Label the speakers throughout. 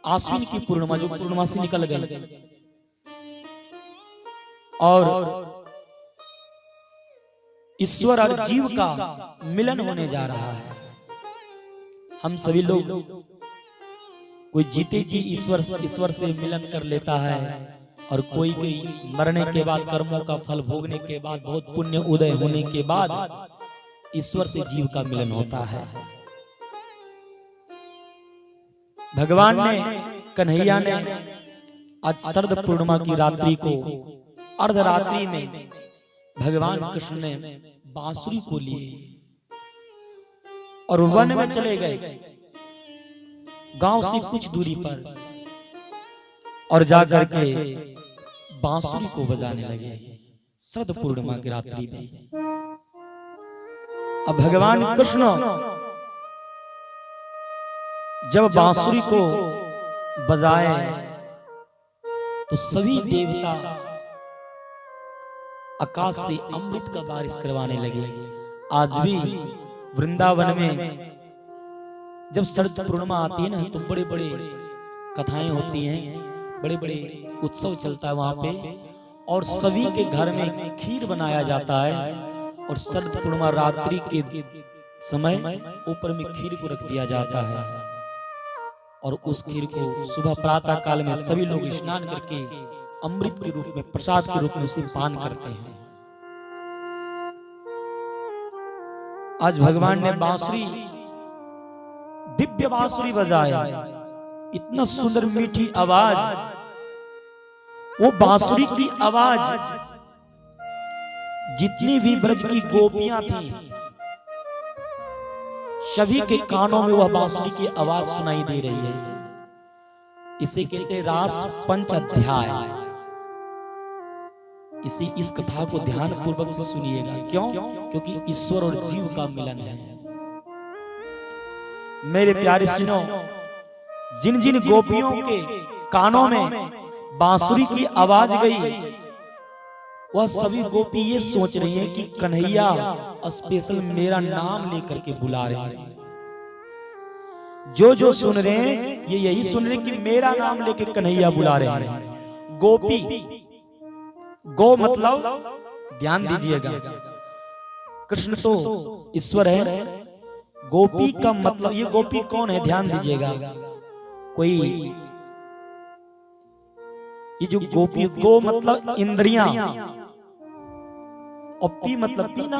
Speaker 1: आश्विन की पूर्णिमा जो पूर्णमासी निकल गई और ईश्वर और जीव का मिलन होने जा रहा है। हम सभी लोग, कोई जीते जी ईश्वर से मिलन कर लेता है और कोई मरने के बाद कर्मों का फल भोगने के बाद बहुत पुण्य उदय होने के बाद ईश्वर से जीव का मिलन होता है। भगवान ने, कन्हैया ने आज शरद पूर्णिमा की रात्रि को अर्धरात्रि में भगवान कृष्ण ने बांसुरी को लिए और वन में चले गए, गांव से कुछ दूरी पर, और जाकर के बांसुरी को बजाने लगे शरद पूर्णिमा की रात्रि में। अब भगवान कृष्ण जब बांसुरी को बजाए तो सभी देवता आकाश से अमृत का बारिश करवाने लगे। आज भी वृंदावन में जब शरद पूर्णिमा आती है ना तो बड़े बड़े कथाएं होती हैं, बड़े बड़े उत्सव चलता है वहां पे, और सभी के घर में खीर बनाया जाता है और शरद पूर्णिमा रात्रि के समय ऊपर में खीर को रख दिया जाता है और उस खीर को सुबह प्रातः काल में सभी लोग स्नान करके अमृत के रूप में, प्रसाद के रूप में उसे पान करते हैं। आज भगवान ने बांसुरी, दिव्य बांसुरी बजाया, इतना सुंदर मीठी आवाज, वो बांसुरी की आवाज जितनी भी ब्रज की गोपियां थी सभी के कानों में वह बांसुरी की आवाज सुनाई दे रही है। इसे कहते हैं रास पंच अध्याय। इस कथा को ध्यान पूर्वक से सुनिएगा। क्यों? क्योंकि ईश्वर और जीव का मिलन है। मेरे प्यारे सुनो, जिन जिन गोपियों के कानों में बांसुरी की आवाज गई वह सभी गोपी ये सोच रही हैं कि कन्हैया स्पेशल मेरा नाम लेकर के बुला रहे हैं। जो जो सुन रहे हैं ये यही सुन रहे हैं कि मेरा नाम लेकर कन्हैया बुला रहे हैं। गोपी, गो मतलब ध्यान दीजिएगा, कृष्ण तो ईश्वर है, गोपी का मतलब, ये गोपी कौन है ध्यान दीजिएगा। कोई ये जो गोपी, गो मतलब इंद्रियां और पी मतलब पीना।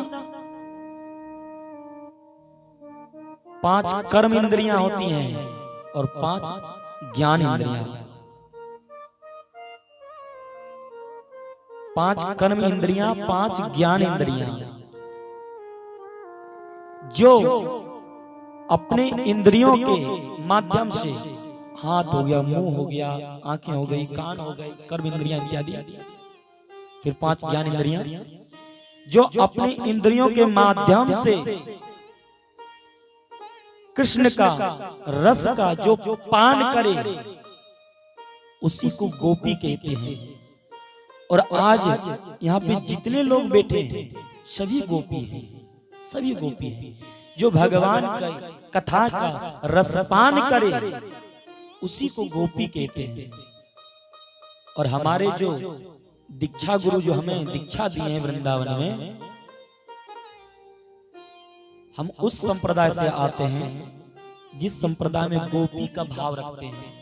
Speaker 1: 5 कर्म इंद्रियां होती हैं और 5 ज्ञान इंद्रियां। 5 कर्म इंद्रियां, 5 ज्ञान इंद्रियां, जो अपने इंद्रियों के माध्यम से, हाथ हो गया, मुंह हो गया, आंखें हो गई, कान हो गए, कर्म इंद्रियां इत्यादि, फिर 5 ज्ञान इंद्रियां, जो अपने इंद्रियों के माध्यम से कृष्ण का रस का जो पान करे उसी को गोपी कहते हैं। और आज यहाँ पे जितने लोग बैठे हैं सभी गोपी हैं, सभी गोपी हैं। जो भगवान का कथा का रसपान करे उसी को गोपी कहते हैं। और हमारे जो दीक्षा गुरु जो हमें दीक्षा दिए हैं वृंदावन में, हम उस संप्रदाय से आते हैं जिस संप्रदाय में गोपी का भाव रखते हैं।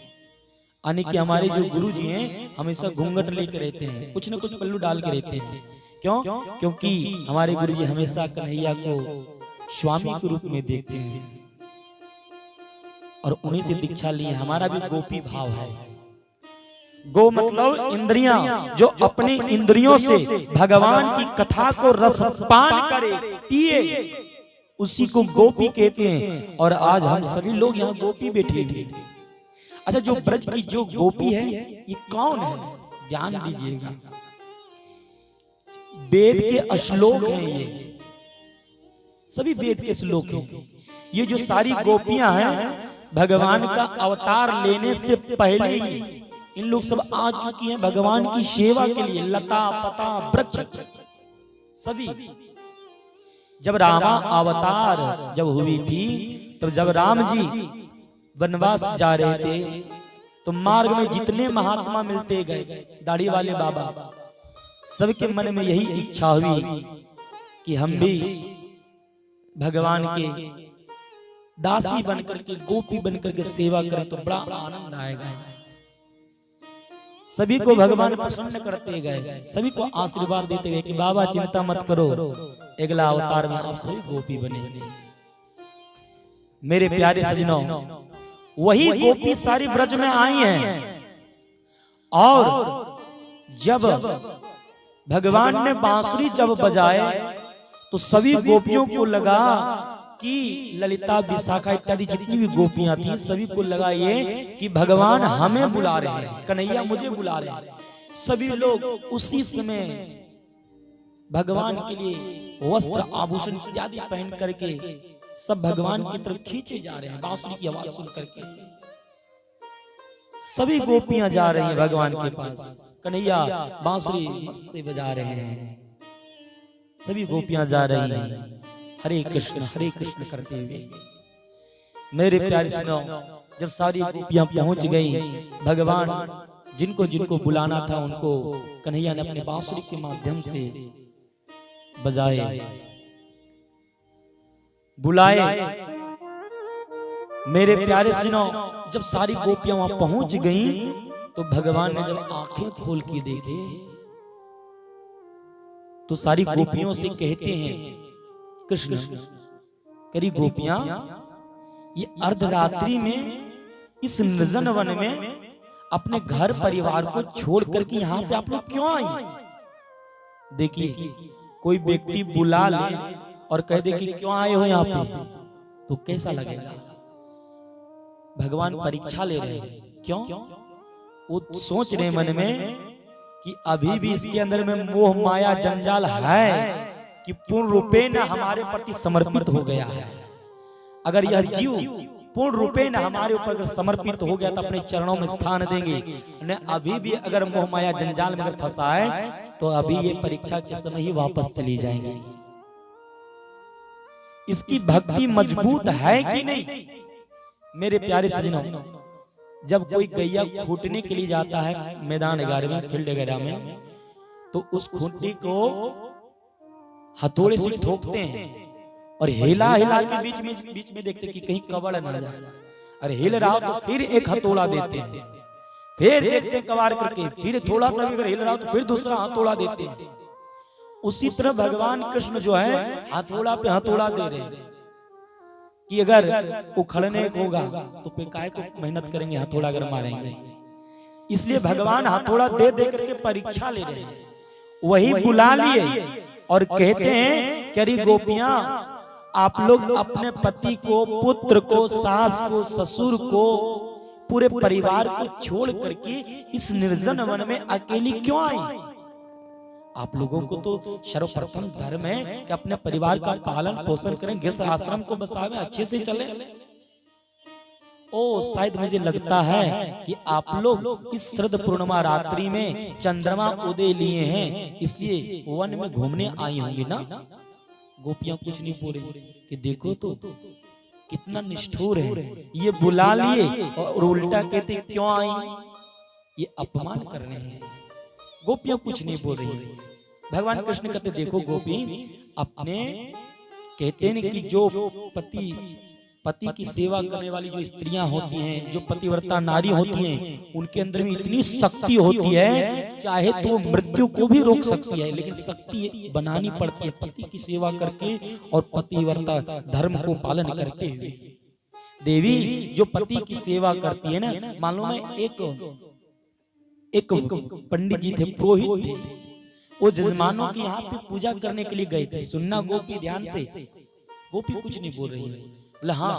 Speaker 1: यानी कि हमारे जो गुरु जी हैं हमेशा घूंघट लेकर रहते हैं, कुछ न कुछ पल्लू डाल के रहते हैं। क्यों? क्योंकि हमारे गुरु जी हमेशा कन्हैया को स्वामी के रूप में देखते हैं और उन्हीं से दीक्षा लिए। हमारा भी गोपी भाव है। गो मतलब इंद्रियां, जो अपने इंद्रियों से भगवान की कथा को रसपान करे, पिए, उसी को गोपी कहते हैं। और आज हम सभी लोग यहाँ गोपी बैठे थे। अच्छा, जो ब्रज की जो गोपी है ये कौन है ध्यान दीजिएगा। वेद के श्लोक हैं, ये सभी वेद के श्लोक हैं। ये जो सारी गोपियां हैं भगवान का अवतार लेने से पहले ही इन लोग सब आ चुकी हैं भगवान की सेवा के लिए। लता पता वृक्ष सभी। जब रामा अवतार जब हुई थी, तब जब राम जी वनवास जा रहे थे तो मार्ग में जितने महात्मा मिलते गए, दाढ़ी वाले बाबा, सबके मन में यही इच्छा हुई कि हम भी भगवान के दासी बनकर के, गोपी बनकर के सेवा करें तो बड़ा आनंद आएगा। सभी को भगवान प्रसन्न करते गए, सभी को आशीर्वाद देते गए कि बाबा चिंता मत करो, अगला अवतार में आप सभी गोपी बनेंगे। मेरे प्यारे सजनों, वही गोपी सारी ब्रज में आई हैं, और जब भगवान ने बांसुरी जब बजाए तो सभी गोपियों को लगा कि ललिता, विशाखा इत्यादि जितनी भी गोपियां थी, सभी को लगा ये कि भगवान हमें बुला रहे हैं, कन्हैया मुझे बुला रहे हैं। सभी लोग उसी समय भगवान के लिए वस्त्र आभूषण इत्यादि पहन करके सब भगवान की तरफ खींचे जा रहे हैं। बांसुरी की आवाज सुन करके सभी गोपियां जा रही हैं भगवान के पास, कन्हैया बांसुरी मस्त से बजा रहे हैं, सभी गोपियां जा रही हैं हरे कृष्ण करते हुए। मेरे प्यारे सुनो, जब सारी गोपियां पहुंच गई, भगवान जिनको जिनको बुलाना था उनको कन्हैया ने अपने बांसुरी के माध्यम से बजाए, बुलाए। मेरे प्यारे सुनो, जब सारी गोपियां वहां पहुंच गईं, तो भगवान ने जब आंखें खोल के देखे तो सारी गोपियों से कहते हैं, कृष्ण करी गोपियां, ये अर्धरात्रि में इस निर्जन वन में अपने घर परिवार को छोड़ करके यहाँ पे आप लोग क्यों आई? देखिए, कोई व्यक्ति बुला ले और कह दे कि क्यों आए हो यहाँ पे, तो कैसा लगेगा? भगवान परीक्षा ले रहे हैं। क्यों? वो सोच रहे मन में कि अभी भी इसके अंदर में मोह माया जंजाल है कि पूर्ण रूपे न हमारे प्रति समर्पित हो गया है। अगर यह जीव पूर्ण रूपे न हमारे ऊपर समर्पित हो गया तो अपने चरणों में स्थान देंगे, न अभी भी अगर मोह माया जंजाल में फंसा है तो अभी ये परीक्षा के समय ही वापस चली जाएंगे। इसकी भक्ति मजबूत है कि नहीं? मेरे प्यारे सजनों, जब कोई गैया खूंटने के लिए जाता है मैदान 11 में, फील्ड 11 में, तो उस खूंटी को हथौड़े से ठोकते हैं और हिला हिला के बीच में देखते कि कहीं कवड़ ना जाए। अरे हिल रहा तो फिर एक हथौड़ा देते हैं, फिर देखते हैं कवार करके, फिर थोड़ा सा अगर हिल रहा तो फिर दूसरा हथौड़ा देते हैं। उसी तरह भगवान कृष्ण जो है हथौड़ा पे हथौड़ा दे रहे हैं कि अगर उखड़ने होगा तो फिर काहे को मेहनत करेंगे, हथौड़ा अगर मारेंगे। इसलिए भगवान हथौड़ा दे दे करके परीक्षा ले रहे हैं। वही बुला लिए और कहते हैं कि अरे गोपियां, आप लोग अपने पति को, पुत्र को, सास को, ससुर को, पूरे परिवार को छोड़ करके इस निर्जन वन में अकेली क्यों आई? आप लोगों को तो सर्वप्रथम धर्म है कि अपने परिवार का पालन पोषण करें, गृहस्थ आश्रम को बसावें, अच्छे से चले। ओ शायद मुझे लगता है कि आप लोग इस शरद पूर्णिमा रात्रि में चंद्रमा उदय लिए हैं, इसलिए वन में घूमने आई होंगी ना। गोपियां कुछ नहीं बोले कि देखो तो कितना निष्ठुर है, ये बुला लिए और उल्टा कहते क्यों आई, ये अपमान कर रहे हैं। गोपियां कुछ नहीं बोल रही। भगवान कृष्ण कहते देखो गोपी, अपने कहते हैं कि जो पति की सेवा करने वाली जो स्त्रियां होती हैं, जो पतिव्रता नारी होती हैं, उनके अंदर में इतनी शक्ति होती है, चाहे तो मृत्यु को भी रोक सकती है, लेकिन शक्ति बनानी पड़ती है पति की सेवा करके और पतिव्रता धर्म को पालन करते हुए। देवी जो पति की सेवा करती है ना, मालूम है एक पंडित जी थे, पुरोहित थे, वो जजमानों के यहाँ पे पूजा करने के लिए गए थे। सुनना गोपी ध्यान से, गोपी कुछ नहीं बोल रही है। बोले हाँ,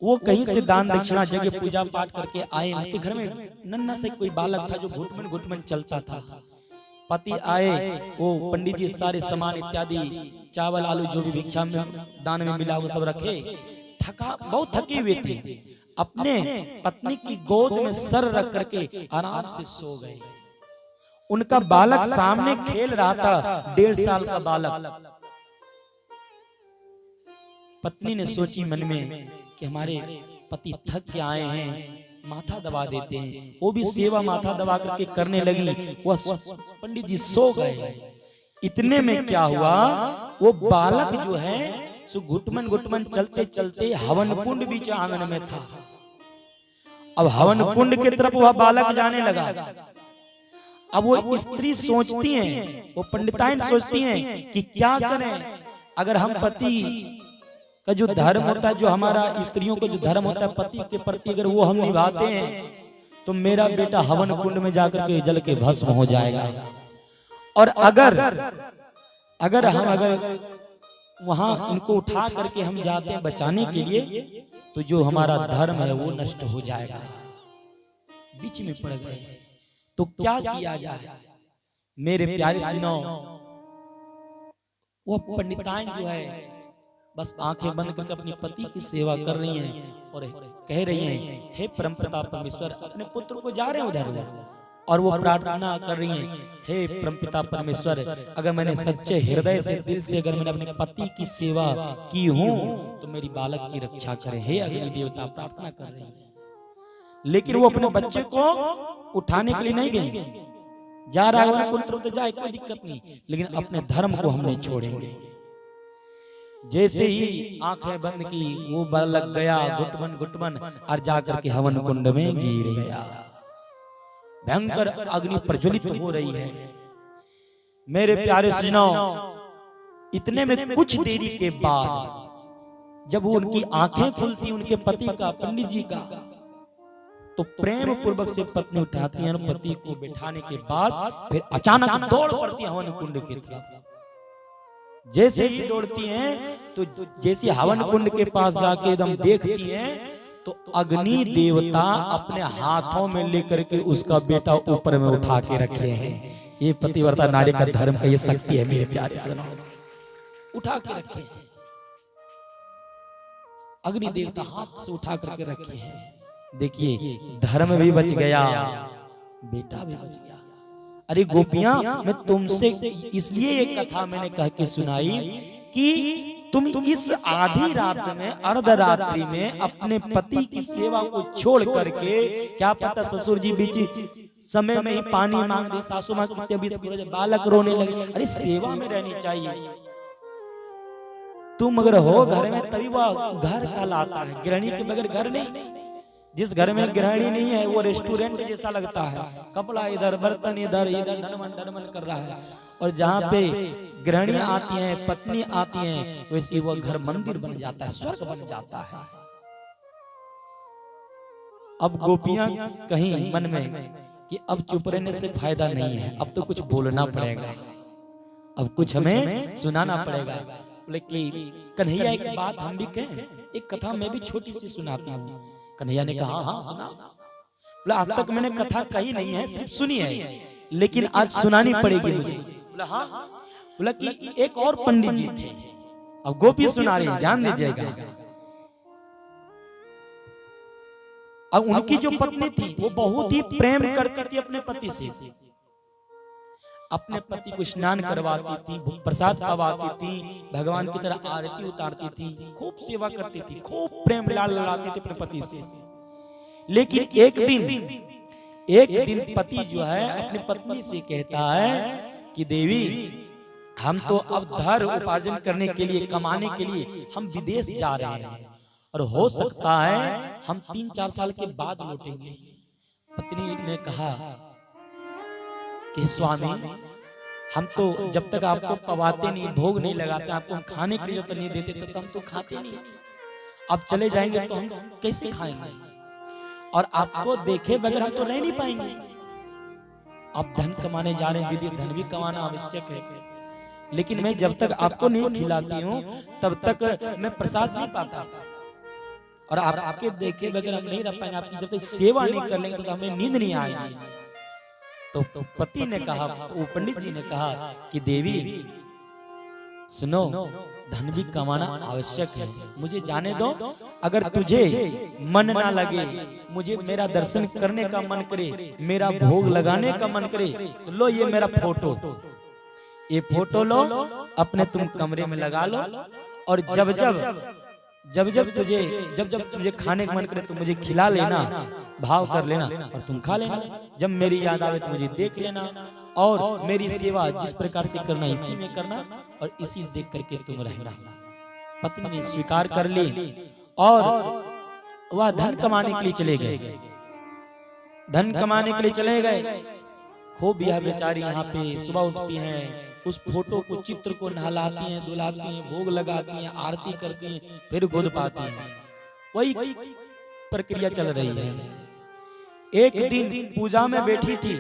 Speaker 1: वो कहीं से दान दक्षिणा जगह पूजा पाठ करके आए। उनके घर में नन्हा से कोई बालक था जो घुटमन घुटमन चलता था। पति आए, वो पंडित जी सारे सामान इत्यादि चावल आलू जो भी भिक्षा में दान में मिला वो सब रखे। बहुत थके हुए थे, अपने पत्नी की गोद में सर रख करके आराम से सो गए। उनका बालक सामने खेल रहा था, 1.5 साल का बालक। पत्नी ने सोची मन में कि हमारे पति थक के आए हैं, माथा दबा देते हैं। वो भी सेवा माथा दबा करके करने लगी, वह पंडित जी सो गए। इतने में क्या हुआ, वो बालक जो है सो घुटमन घुटमन चलते चलते हवन कुंड बीच आंगन में था। अब हवन कुंड की तरफ वह बालक जाने लगा। अब वो स्त्री सोचती हैं, वो पंडिताइन सोचती हैं कि क्या करें, अगर हम पति का जो धर्म होता है, जो हमारा स्त्रियों का जो धर्म होता है पति के प्रति, अगर वो हम निभाते हैं तो मेरा बेटा हवन कुंड में जाकर के जल के भस्म हो जाएगा। और अगर हम वहां इनको उठा करके हम जाते हैं बचाने के लिए, तो जो हमारा धर्म है वो नष्ट हो जाएगा। बीच में पड़ गए, तो क्या किया जाए। मेरे प्यारे सुनो, वो पंडिताइन जो है बस आंखें बंद करके अपने पति की सेवा कर रही हैं और कह रही हैं, हे परमपिता परमेश्वर, अपने पुत्र को जा रहे हैं उधर और वो प्रार्थना कर रही हैं, हे परमपिता परमेश्वर, अगर मैंने सच्चे हृदय से दिल से अगर मैंने अपने पति की सेवा की हूं तो मेरी बालक की रक्षा करे। हे अग्नि देवता, प्रार्थना कर रही है। लेकिन वो अपने बच्चे को उठाने के लिए नहीं गई। जा रहा है कुंड तो जाए, कोई दिक्कत नहीं, लेकिन अपने धर्म को हम नहीं छोड़ेंगे। जैसे ही आंखें बंद की, वो बालक गया घुटमन घुटमन और जाकर के हवन कुंड में गिर गया। भयंकर अग्नि प्रज्वलित हो रही है। मेरे प्यारे सुनो, इतने में कुछ देरी के बाद जब उनकी आंखें खुलती उनके पति का, पंडित जी का, तो प्रेम पूर्वक से पत्नी उठाती है, पति को बिठाने के बाद फिर अचानक दौड़ पड़ती है हवन कुंड की तरफ। जैसे ही दौड़ती हैं तो जैसे हवन कुंड के पास जाके एकदम देखती हैं तो अग्नि देवता अपने हाथों में लेकर के उसका बेटा ऊपर में उठा के रखे हैं। ये पतिव्रता नारी का धर्म का ये शक्ति है मेरे प्यारे से, उठा के रखे हैं। अग्नि देवता हाथ से उठा करके रखे हैं। देखिए, धर्म भी बच गया, बेटा भी बच गया। अरे गोपियां, मैं तुमसे इसलिए एक कथा मैंने कह के सुनाई कि तुम इस आधी रात में, अर्धरात्रि में अपने पति की सेवा को छोड़ करके, क्या पता ससुर जी बीच समय में ही पानी मांग दे, सासू मां की तबीयत खराब है, बालक रोने लगे। अरे सेवा में रहनी चाहिए। तुम अगर हो घर में तभी वह घर कहलाता है, गृहिणी के बगैर घर नहीं। जिस घर में गृहिणी नहीं है वो रेस्टोरेंट जैसा लगता है, कपड़ा इधर, बर्तन इधर, इधर डनमन कर रहा है। और जहाँ पे गृहिणी आती हैं, पत्नी आती हैं, वैसे वो घर मंदिर बन जाता है, स्वर्ग बन जाता है। अब गोपियां कहीं मन में कि अब चुप रहने से फायदा नहीं है, अब तो कुछ बोलना पड़ेगा, अब कुछ हमें सुनाना पड़ेगा। बोले कि कन्हैया एक बात हम भी कहें, एक कथा मैं भी छोटी सी सुनाता हूँ। कन्हैया ने कहा, हाँ सुना। बोला आज तक मैंने कथा कही नहीं है, सिर्फ सुनी है, लेकिन आज सुनानी पड़ेगी मुझे। बोला हाँ। बोला कि एक और पंडित जी थे, अब गोपी सुना रही है, ध्यान दीजिएगा। अब उनकी जो पत्नी थी वो बहुत ही प्रेम करती थी अपने पति से, अपने पति को स्नान करवाती थी, प्रसाद खवाती थी, भगवान की तरह आरती उतारती थी, खूब सेवा करती थी, खूब प्रेम लाल लड़ाती थी अपने पति से। लेकिन एक दिन पति जो है अपनी पत्नी से कहता है कि देवी, हम तो अब धन उपार्जन करने के लिए, कमाने के लिए हम विदेश जा रहे हैं और हो सकता है हम 3-4 साल के बाद लौटेंगे। पत्नी ने कहा कि स्वामी, हम तो जब तक आपको पवाते नहीं, भोग नहीं लगाते, आपको हम खाने के लिए जब तक नहीं देते तब तो हम तो खाते नहीं। अब चले जाएंगे तो हम कैसे खाएंगे, और आपको देखे बगैर हम तो रह नहीं पाएंगे। आप धन कमाने जा रहे हैं, विदेश धन भी कमाना आवश्यक है, लेकिन मैं जब तक आपको नहीं खिलाती हूँ तब तक मैं प्रसाद नहीं पाता, और आपके देखे बगैर हम नहीं रह पाएंगे। आपकी जब तक सेवा नहीं कर लेंगे तो हमें नींद नहीं आएगी। तो पति ने कहा, वो पंडित जी ने कहा कि देवी सुनो, धन भी कमाना आवश्यक है, मुझे जाने दो। अगर तुझे मन ना लगे, मुझे मेरा दर्शन करने का मन करे, मेरा भोग लगाने का मन करे, तो लो ये मेरा फोटो, ये फोटो लो, अपने तुम कमरे में लगा लो, और जब जब तुझे खाने का मन करे तो मुझे खिला लेना। भाव कर लेना और तुम खा लेना। जब मेरी याद आवे तो मुझे देख लेना और मेरी सेवा जिस प्रकार से करना इसी में करना और इसी देख करके तुम रहना। पत्नी ने स्वीकार कर ली और वह धन कमाने के लिए चले गए। धन कमाने के लिए चले गए। खूब यह बेचारी यहाँ पे सुबह उठती हैं, उस फोटो को चित्र को नहलाती हैं, धुलाती हैं, भोग लगाती हैं, आरती करती हैं, फिर गोद पाती हैं। वही प्रक्रिया चल रही है। एक दिन पूजा में बैठी थी,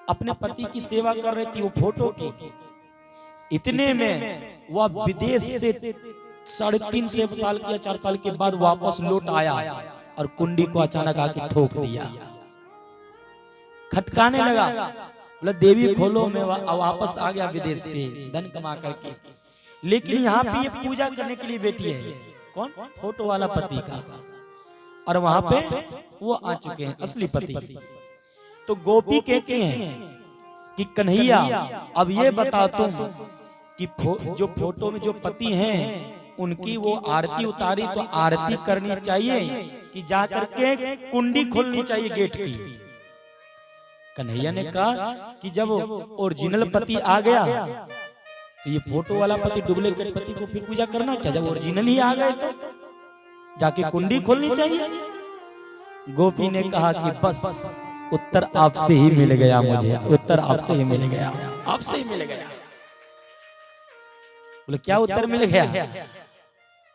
Speaker 1: अपने पति की सेवा कर रही थी वो फोटो की। इतने में वह विदेश से 3.5 साल या 4 साल के बाद वापस लौट आया और कुंडी को अचानक आके ठोक दिया। खटकाने लगा, बोला देवी खोलो, मैं वापस आ गया विदेश से धन कमा करके। लेकिन यहाँ पे ये पूजा करने के लिए बैठी है कौन? फोटो वाला पति का। और वहां पे वो आ चुके हैं असली पति। तो गोपी कहती हैं कि कन्हैया अब ये बता तुम कि जो फोटो में जो पति हैं उनकी वो आरती उतारी तो आरती करनी चाहिए कि जाकर के कुंडी खोलनी चाहिए गेट की? कन्हैया ने कहा कि जब ओरिजिनल पति आ गया तो ये फोटो वाला पति डुप्लीकेट पति को फिर पूजा करना क्या? जब ओरिजिनल ही आ गए तो जाके कुंडी खोलनी चाहिए। गोपी ने कहा कि बस उत्तर आपसे ही मिल गया, मुझे उत्तर आपसे ही मिल गया, आपसे ही मिल गया। बोले क्या उत्तर मिल गया?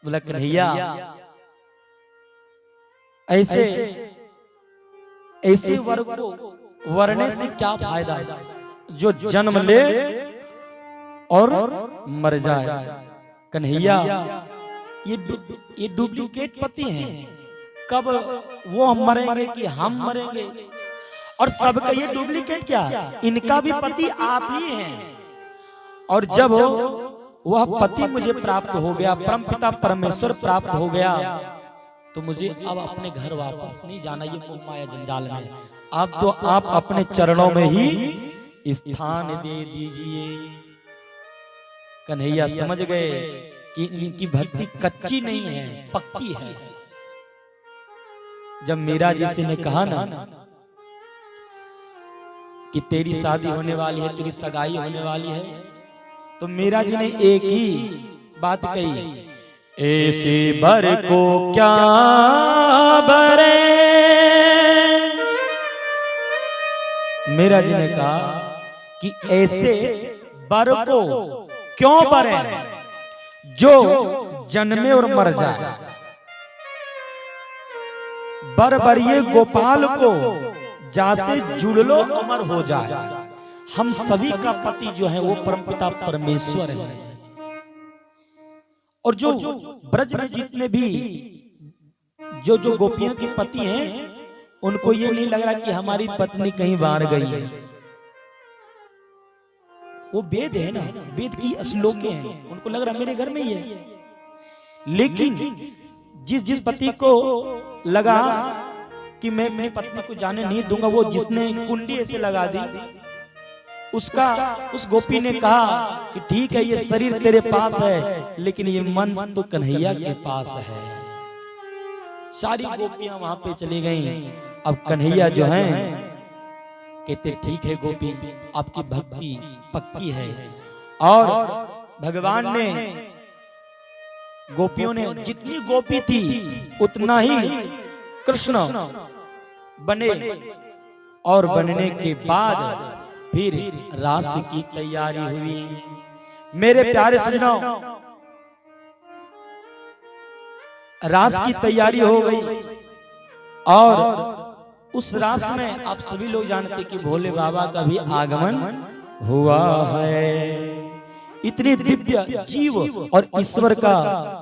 Speaker 1: बोला कन्हैया ऐसे ऐसे वर्ग को वरने से क्या फायदा जो जन्म ले और मर जाए। कन्हैया ये डुप्लीकेट पति हैं, कब वो मरेंगे कि हम मरेंगे? और सबका ये डुप्लीकेट क्या, इनका भी पति आप ही हैं। और जब वह पति मुझे प्राप्त हो गया, परमपिता परमेश्वर प्राप्त हो गया, तो मुझे अब अपने घर वापस नहीं जाना ये मोह माया जंजाल में। अब तो आप अपने चरणों में ही स्थान दे दीजिए। कन्हैया समझ गए कि इनकी भक्ति कच्ची नहीं है, पक्की है। जब मीरा जी से ने कहा ना कि तेरी शादी होने वाली है, तेरी सगाई होने वाली है, तो मीरा जी ने एक ही बात कही, ऐसे बर को क्या बरे। मीरा जी ने कहा कि ऐसे बर को क्यों बरे जो जन्मे और मर जाए। बर बरिए गोपाल को जासे जुड़ लो अमर हो जाए। हम सभी का पति जो है वो परमपिता परमेश्वर है। और जो ब्रज में जितने भी जो गोपियों के पति हैं उनको ये नहीं लग रहा कि हमारी पत्नी कहीं बाहर गई है। वो वेद है ना, वेद की श्लोकें हैं, उनको लग रहा मेरे घर में ही है। लेकिन जिस पति को लगा कि मैं अपनी पत्नी को जाने नहीं दूंगा, वो जिसने कुंडी ऐसे लगा दी, उस गोपी ने कहा कि ठीक है ये शरीर तेरे पास है लेकिन ये मन तो कन्हैया के पास है। सारी गोपियां वहां पे चली गईं। अब कन्हैया जो हैं कहते ठीक है गोपी आपकी भक्ति पक्की है। और भगवान ने गोपियों ने जितनी गोपी थी उतना ही कृष्ण बने। और बनने के बाद फिर रास की तैयारी हुई। मेरे प्यारे सजनों, रास की तैयारी हो गई और उस रास में आप सभी लोग जानते कि भोले बाबा का भी आगमन हुआ है। इतनी दिव्य जीव और ईश्वर का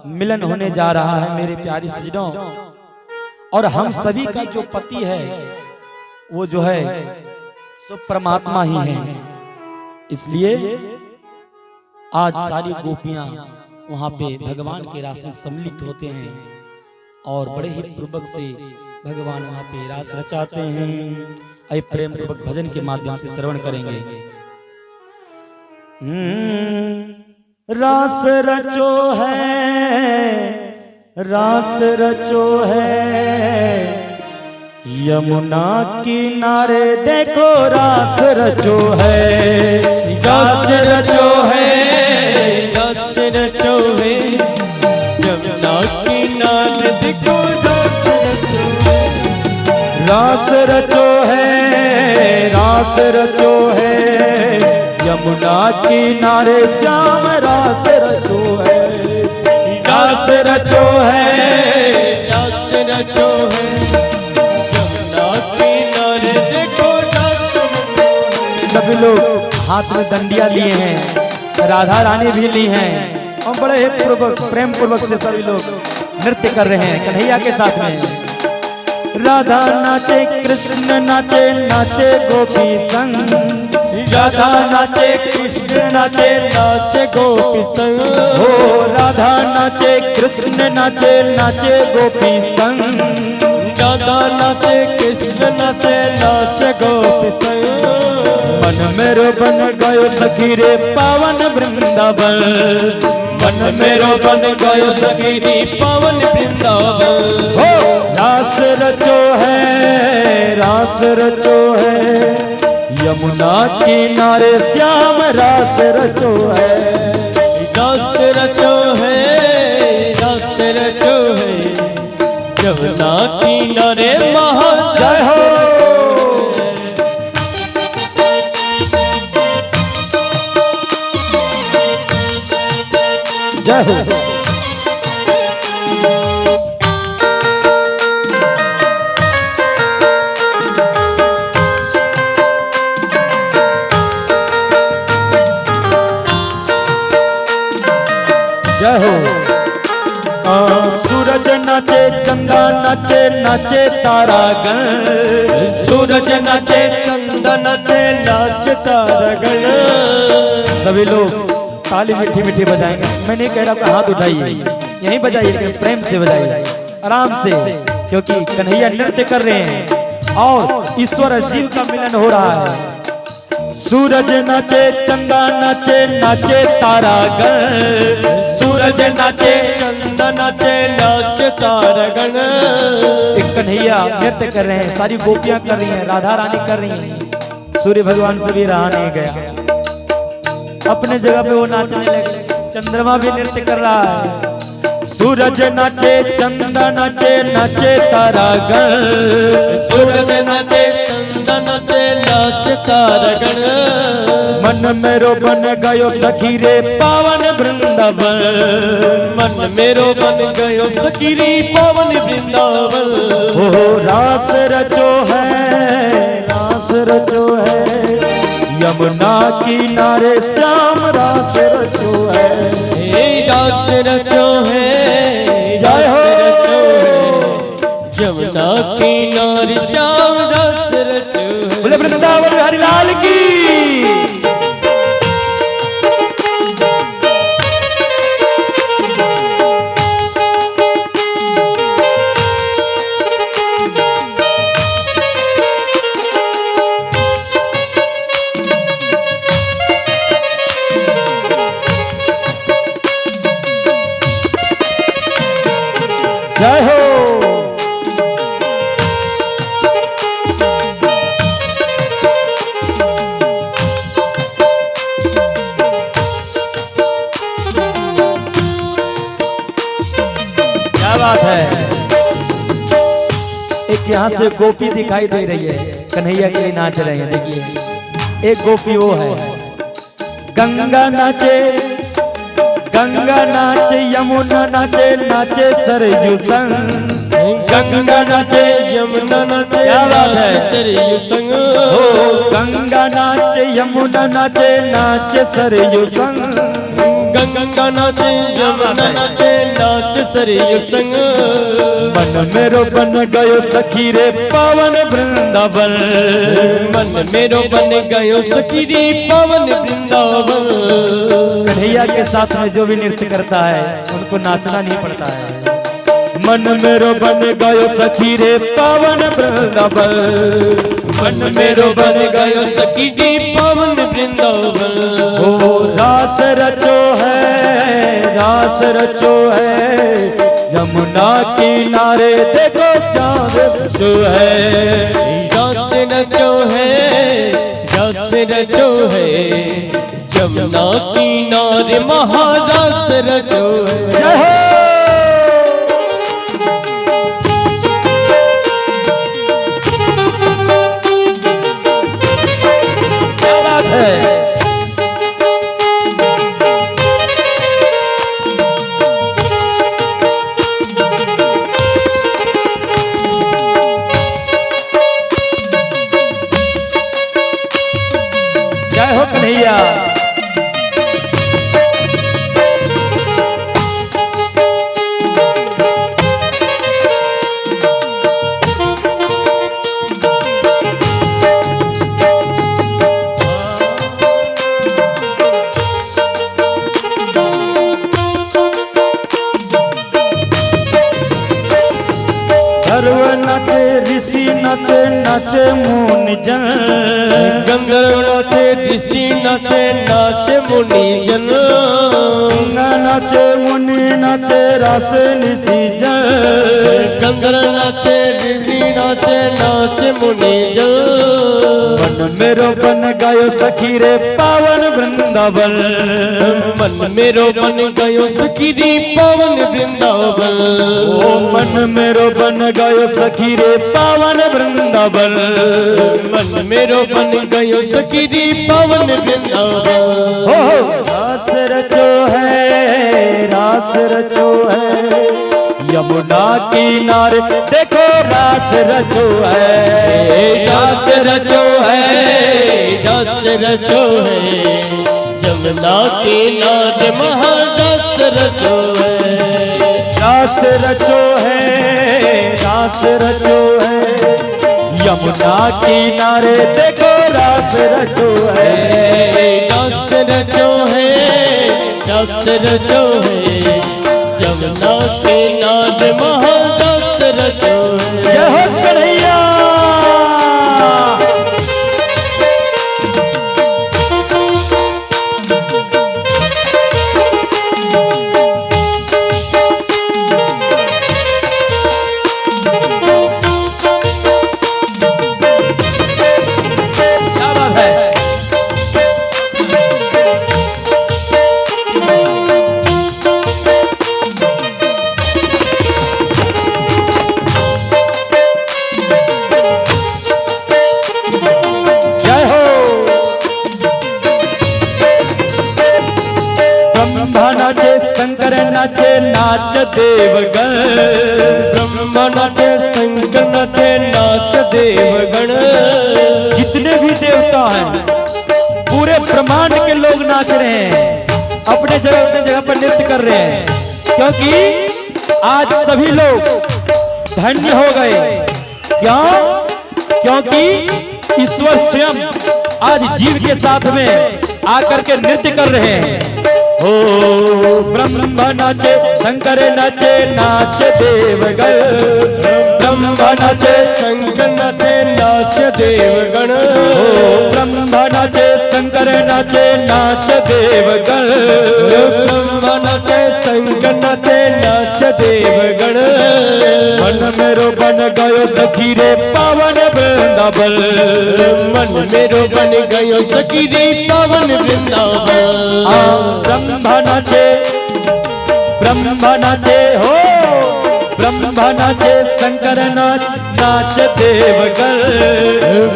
Speaker 1: मिलन होने जा रहा है मेरे प्यारे सजनों। और हम सभी का जो पति है वो जो है सो परमात्मा ही है। इसलिए आज सारी गोपियां वहां पे भगवान के रास में सम्मिलित होते हैं और बड़े ही पूर्वक से भगवान वहां पे रास रचाते हैं। आइए प्रेम पूर्वक भजन के माध्यम से श्रवण करेंगे। रास रचो है, रास रचो है, यमुना किनारे देखो रास रचो है, रास रचो है,
Speaker 2: रास रचो है। यमुना किनारे देखो रास रचो है,
Speaker 1: रास रचो है, यमुना किनारे श्याम रास रचो है, रास रचो है,
Speaker 2: रास रचो है। यमुना किनारे देखो रास रचो है।
Speaker 1: सभी लोग हाथ में दंडिया लिए हैं, राधा रानी भी ली हैं और बड़े ही प्रेम पूर्वक से सभी लोग नृत्य कर रहे हैं कन्हैया के साथ में। राधा नाचे कृष्ण नाचे, नाचे गोपी संग,
Speaker 2: राधा नाचे कृष्ण नाचे, नाचे गोपी संग।
Speaker 1: हो राधा नाचे कृष्ण नाचे, नाचे गोपी संग,
Speaker 2: राधा नाचे कृष्ण नाचे, नाचे गोपी संग।
Speaker 1: मन मेरो बन गयो सखी रे पावन वृंदावन, मन मेरो बन गयो सखी रे
Speaker 2: पावन वृंदावन।
Speaker 1: हो रास रचो है, रास रचो है, यमुना किनारे श्याम रास रचो है,
Speaker 2: रास रचो है, रास रचो है। यमुना किनारे महा
Speaker 1: जय हो। जय हो। जय हो। सूरज नाचे चंदा नाचे, नाचे तारागण,
Speaker 2: सूरज नाचे चंदा नाचे, नाचे तारागण।
Speaker 1: सभी लोग ताली मीठी मीठी बजाएंगे। मैं नहीं कह रहा कि हाथ उठाइए, यहीं बजाइए, लेकिन प्रेम से बजाइए, आराम से, क्योंकि कन्हैया नृत्य कर रहे हैं और ईश्वर और जीव का मिलन हो रहा है। सूरज नाचे चंदा नाचे, नाचे तारागण, सूरज नाचे
Speaker 2: चंदा नाचे, नाचे तारागण।
Speaker 1: एक कन्हैया नृत्य कर रहे हैं, सारी गोपियां कर रही हैं, राधा रानी कर रही हैं। सूर्य भगवान से भी रहा नहीं गया, अपने जगह पे वो नाचने लगे। चंद्रमा भी नृत्य कर रहा है। सूरज नाचे चंदा नाचे, नाचे तारागण,
Speaker 2: सूरज नाचे चंदा नाचे, नाचे तारागण।
Speaker 1: मन मेरो बन गयो सखी रे पावन वृंदावन,
Speaker 2: मन मेरो बन गयो सखी रे पावन वृंदावन।
Speaker 1: हो रास रचो है, रास रचो है, यमुना किनारे श्याम रास रचो है,
Speaker 2: रास रचो है,
Speaker 1: जय हो।
Speaker 2: यमुना किनारे श्याम रास रचो है।
Speaker 1: बोले वृंदावन बिहारी लाल की। जय हो। क्या बात है। एक यहाँ से गोपी दिखाई दे रही है, कन्हैया के लिए नाच रहे हैं। देखिए एक गोपी वो है, गंगा नाचे, गंगा नाचे, यमुना नाचे, नाचे सरयू संग, गंगा नाचे
Speaker 2: यमुना नाचे,
Speaker 1: क्या बात है।
Speaker 2: सरयू संग।
Speaker 1: हो गंगा नाचे यमुना नाचे, नाचे सरयू संग,
Speaker 2: गंगा नाचे यमुना नाचे, नाचे सरयू संग।
Speaker 1: मन मेरो बन गयो सखी रे पावन वृंदावन,
Speaker 2: मन मेरो बन गयो सखी रे पावन वृंदावन।
Speaker 1: कन्हैया के साथ में जो भी नृत्य करता है उनको नाचना नहीं पड़ता है। मन मेरो बन गयो सखी रे पावन वृंदावन,
Speaker 2: मन मेरो बन गयो सखी रे पावन वृंदावन।
Speaker 1: हो रास रचो है, रास रचो है, यमुना किनारे देखो चांद जो है,
Speaker 2: रस रचो है, रस रचो है, जमुना किनारे महारस रचो है।
Speaker 1: जय हो। क्या बात है। जय हो कन्हैया। सर्व नाचे ऋषि नाचे, नाचे मुनि जन,
Speaker 2: गंधर्व नाचे, ऋषि नाचे, नाचे मुनि जन,
Speaker 1: गंगा नाचे मुनि नाचे, रास निशि जन,
Speaker 2: गंधर्व नाचे, ऋषि नाचे, नाचे मुनि जन।
Speaker 1: मन मेरो बन गयो सखी रे पावन वृंदावन,
Speaker 2: मन मेरो बन गयो सखी रे पावन वृंदावन।
Speaker 1: ओ मन मेरो बन गयो सखी रे पावन वृंदावन,
Speaker 2: मन मेरो बन गयो सखी रे पावन वृंदावन।
Speaker 1: हो रास रचो है, रास रचो है, यमुना किनारे देखो रास रचो है,
Speaker 2: रास रचो है, रास रचो है, जमुना किनारे महारस रचो है।
Speaker 1: रास रचो है, रास रचो है, यमुना किनारे देखो रास रचो है,
Speaker 2: रास रचो है, रास रचो है, जमुना किनारे महारस रचो है।
Speaker 1: जय हो कन्हैया। क्या बात है। जय हो। ब्रह्मा नाचे शंकर नाचे, नाच देवगण,
Speaker 2: ब्रह्मा नाचे, शंकर नाचे, नाच देवगण।
Speaker 1: जितने भी देवता हैं पूरे ब्रह्मांड के लोग नाच रहे हैं, अपने जगह पर नृत्य कर रहे हैं, क्योंकि आज सभी लोग धन्य हो गए। क्यों? क्योंकि ईश्वर स्वयं आज जीव के साथ में आकर के नृत्य कर रहे हैं। ओ ब्रह्मा नाचे शंकर नाचे, नाच देवगण,
Speaker 2: ब्रह्मा नाचे, शंकर नाचे, नाच देवगण।
Speaker 1: ब्रह्मा नाचे शंकर नाचे, नाच देवगण,
Speaker 2: ब्रह्मा नाचे, शंकर नाचे, नाच देवगण।
Speaker 1: मन मेरो बन गयो सखी रे पावन वृंदावन,
Speaker 2: मन मेरो बन गयो सखी रे पावन वृंदावन।
Speaker 1: ब्रह्मा नाचे, ब्रह्मा नाचे हो, ब्रह्मा नाचे शंकर नाच, नाच देवगण,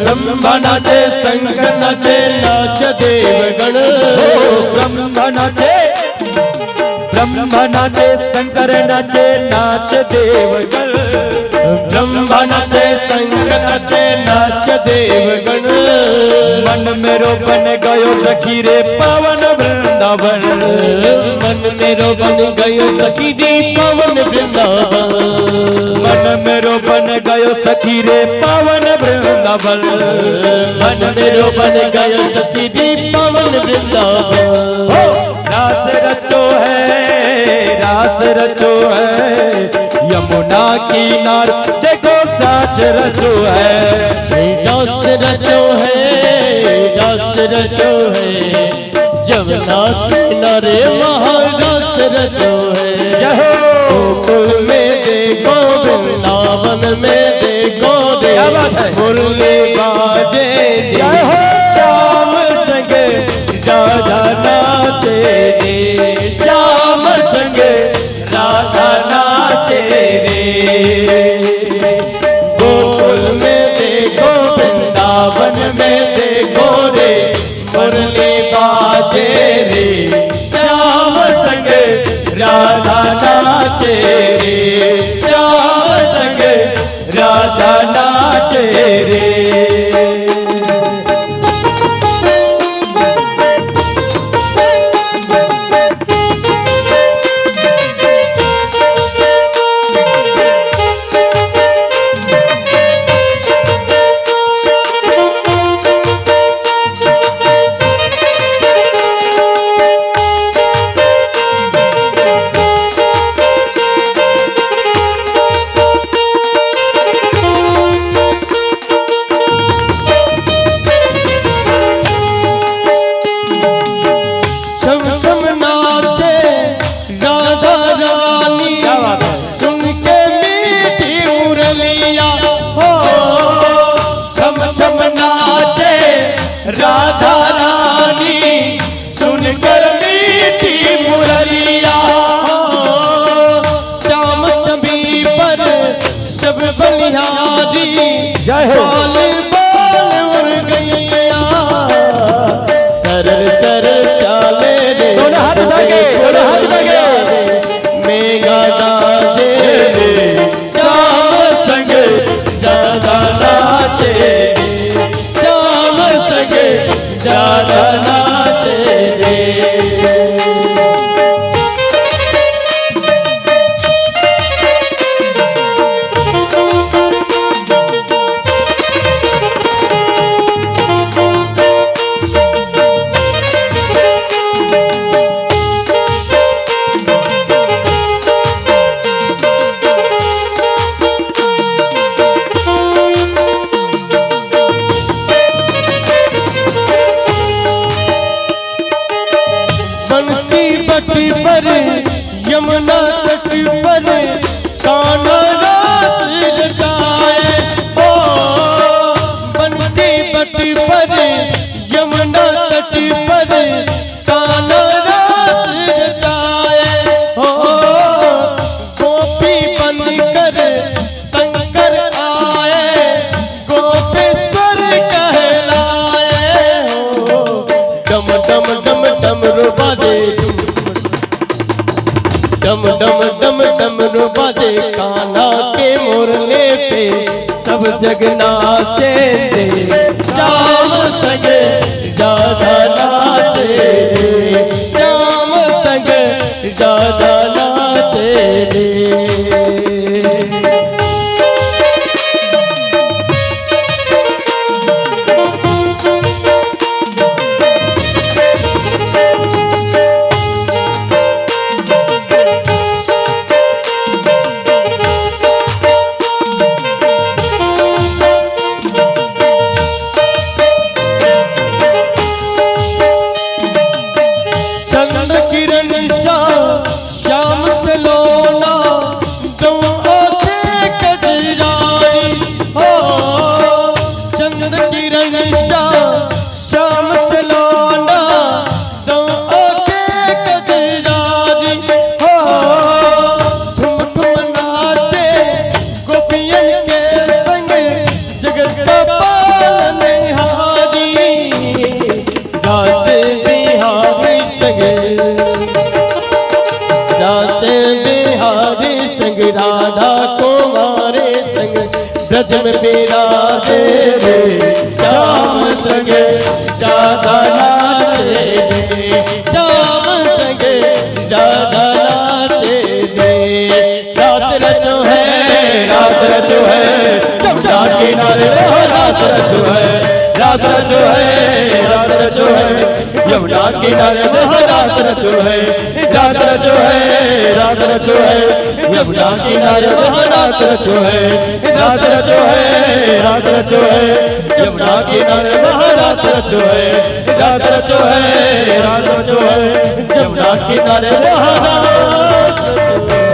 Speaker 2: ब्रह्मा नाचे, शंकर नाचे, नाच देवगण।
Speaker 1: ब्रह्मा नाचे, ब्रह्मा नाचे शंकर नाचे, नाच देवगण,
Speaker 2: ब्रह्मा नाचे, शंकर नाचे, नाच देवगण।
Speaker 1: मन मेरो बन गयो सखी रे पावन वृंदावन,
Speaker 2: मन मेरो बन गयो सखी रे पावन वृंदावन।
Speaker 1: मन मेरो बन गयो सखी रे पावन वृंदावन,
Speaker 2: मन मेरो बन गयो सखी रे पावन वृंदावन।
Speaker 1: हो रास रचो है, रास रचो है, यमुना किनार देखो साच रचो है,
Speaker 2: रस रचो है, रस रचो है, जमुना किनारे महारस रचो है।
Speaker 1: जय हो।
Speaker 2: गोकुल में देखो वृंदावन में देखो रे
Speaker 1: क्या बात है?
Speaker 2: मुरली बाजे रे श्याम संग राधा नाचे रे श्याम संग राधा नाचे रे गोकुल में देखो वृंदावन में देखो रे मुरली बाजे रे श्याम संग राधा नाचे रे श्याम संग राधा नाचे रे राधा रानी सुनकर मीठी मुरलिया श्याम छवि पर सब बलिहारी
Speaker 1: जय हो।
Speaker 2: बाल बाल उड़ गैया सरल सरल चाले रे
Speaker 1: दोनों हाथ उठा के, दोनों हाथ उठा के।
Speaker 2: मेघा गाजे रे श्याम संग राधा नाचे रे श्याम संग राधा नाचे रे बंसी बटी पर यमुना तट पर कान्हा रास रचाए ओ बंसी बटी पर यमुना तट पर कान्हा रास रचाए ओ गोपी बनकर शंकर आए गोपेश्वर कहलाए हो डम डम डम डम बाजे डम डम डम डम बाजे कान्हा के मोरले पे सब जग नाचे रे श्याम संग राधा नाचे रे श्याम संग राधा नाचे रे चंद्र किरण श्याम से लोना दो आंखें कजराई हो चंद्र किरण श्याम से लोना दो आंखें कजराई हो ठुम ठुम नाचे गोपियन के संग जगत का पालनहारी रास बिहारी रास बिहारी संग राधा कुमारे संग ब्रज में बिराजे रे श्याम संग राधा नाचे रे श्याम संग राधा नाचे रे रास रचो है चमड़ा किनारे रास रचो है रास रचो है रास रचो है यमुना किनारे रास रचो है रास रचो है रास रचो है यमुना किनारे रास रचो है रास रचो है रास रचो है यमुना किनारे रास रचो है रास रचो है रास रचो है यमुना किनारे रास रचो है।